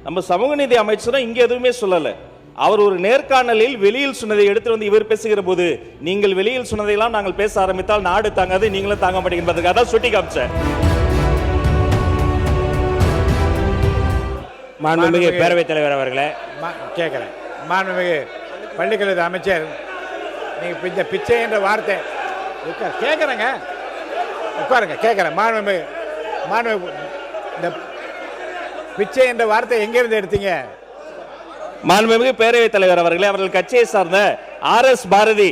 நம்ம சமூக நீதி அமைச்சரும் இங்க எதுவுமே சொல்லல. அவர் ஒரு நேர்காணலில் வெளியில் சொன்னதை எடுத்து வந்து இவர் பேசுகிற போது, நீங்கள் வெளியில் சொன்னதையெல்லாம் நாங்கள் பேச ஆரம்பித்தால் நாடு தாங்காது, நீங்களும் தாங்க மாட்டேங்கிறதுக்காக தான் சுட்டி காமிச்சேன். மாண்புமிகு பேரவைத் தலைவர் அவர்களே கேட்குறேன். மாண்புமிகு பள்ளிக்கல்வி அமைச்சர், நீங்கள் இந்த பிச்சை என்ற வார்த்தை கேட்குறேங்க, உட்காருங்க, கேட்குறேன். மாண்புமிகு இந்த பிச்சை என்ற வார்த்தை எங்கிருந்து எடுத்தீங்க? மாண்புமிகு பேரவைத் தலைவர் அவர்களே, அவர்கள் கட்சியை சார்ந்த RS பாரதி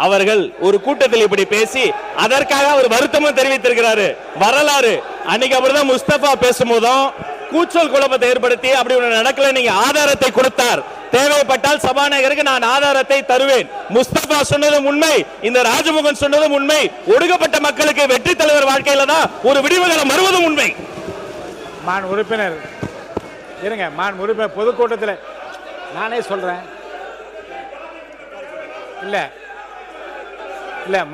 அவர்கள் ஒரு கூட்டத்தில் இப்படி பேசி அதற்காக அவர் வருத்தமும் தெரிவித்திருக்கிறாரு. வரலாறு அன்னைக்கு அப்படிதான் முஸ்தபா பேசும்போதும் கூச்சல் குழப்பத்தை ஏற்படுத்தி அப்படி ஒன்று நடக்கல, நீங்க ஆதாரத்தை கொடுத்தார். தேவைப்பட்டால் சபாநாயகருக்கு நான் ஆதாரத்தை தருவேன். முஸ்தபா சொன்னதும் உண்மை, இந்த ராஜமோகன் சொன்னதும் உண்மை. ஒடுக்கப்பட்ட மக்களுக்கு வெற்றி தலைவர் வாழ்க்கையில தான் ஒரு விடிவுகாலம் வருவதும் உண்மை. மான் உறுப்பினர் இருங்க, மான் உறுப்பினர் பொதுக்கூட்டத்தில் நானே சொல்றேன். இல்ல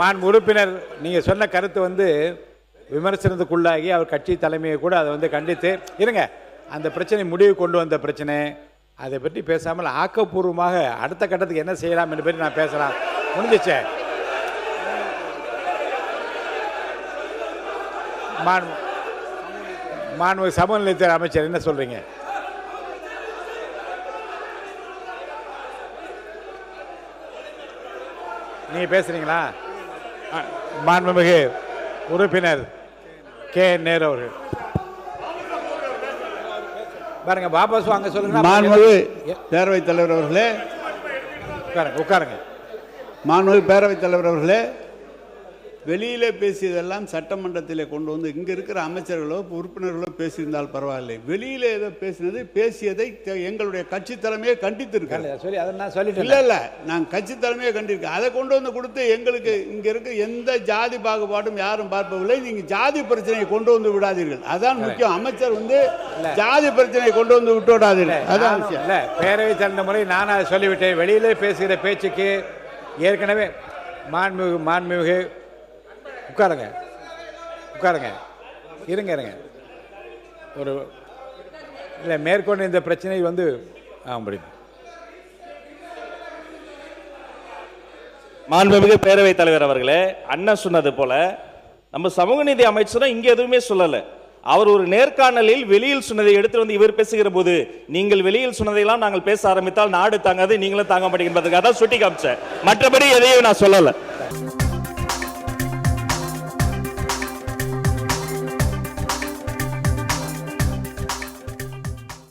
மான் உறுப்பினர், நீங்க சொன்ன கருத்து வந்து விமர்சனத்துக்குள்ளாகி அவர் கட்சி தலைமையை கூட அதை கண்டித்து இருங்க. அந்த பிரச்சனை முடிவு கொண்டு வந்த பிரச்சனை, அதை பற்றி பேசாமல் ஆக்கப்பூர்வமாக அடுத்த கட்டத்துக்கு என்ன செய்யலாம் என்று பற்றி நான் பேசலாம். முடிஞ்சிச்சே. மாண்புமிகு சமூகநலத்துறை அமைச்சர் என்ன சொல்றீங்க? நீங்க பேசுறீங்களா? மாண்புமிகு உறுப்பினர் K.N. அவர்கள் பாருங்க, வாபஸ் வாங்க சொல்லுங்க. மாண்புமிகு பேரவைத் தலைவர் அவர்களே, உட்காருங்க. மாண்புமிகு பேரவைத் தலைவர் அவர்களே, வெளியிலே பேசியதெல்லாம் சட்டமன்றத்திலே கொண்டு வந்து இங்கே இருக்கிற அமைச்சர்களோ உறுப்பினர்களோ பேசியிருந்தால் பரவாயில்லை. வெளியிலே ஏதோ பேசியதை எங்களுடைய கட்சி தலைமையை கண்டித்திருக்காங்க. இல்லை நான் கட்சி தலைமையை கண்டிருக்கேன். அதை கொண்டு வந்து கொடுத்து எங்களுக்கு இங்கே இருக்க எந்த ஜாதி பாகுபாடும் யாரும் பார்ப்பதில்லை. நீங்கள் ஜாதி பிரச்சனையை கொண்டு வந்து விடாதீர்கள், அதான் முக்கியம். அமைச்சர் ஜாதி பிரச்சனையை கொண்டு வந்து விட்டு விடாதீர்கள், அதான் விஷயம். இல்லை, பேரவை தந்த முறை நான் அதை சொல்லிவிட்டேன். வெளியிலே பேசுகிற பேச்சுக்கு ஏற்கனவே மாண்புமிகு உட்காருங்க, இருங்க. ஒரு இல்லை, மேற்கொண்டு இந்த பிரச்சனை மாண்புமிகு பேரவைத் தலைவர் அவர்களே, அண்ணன் சொன்னது போல நம்ம சமூக நீதி அமைச்சரும் இங்க எதுவுமே சொல்லல. அவர் ஒரு நேர்காணலில் வெளியில் சொன்னதை எடுத்து வந்து இவர் பேசுகிற போது, நீங்கள் வெளியில் சொன்னதையெல்லாம் நாங்கள் பேச ஆரம்பித்தால் நாடு தாங்காது, நீங்களும் தாங்க மாட்டேங்கிறதுக்காக தான் சுட்டி காமிச்சேன். மற்றபடி எதையும் நான் சொல்லல.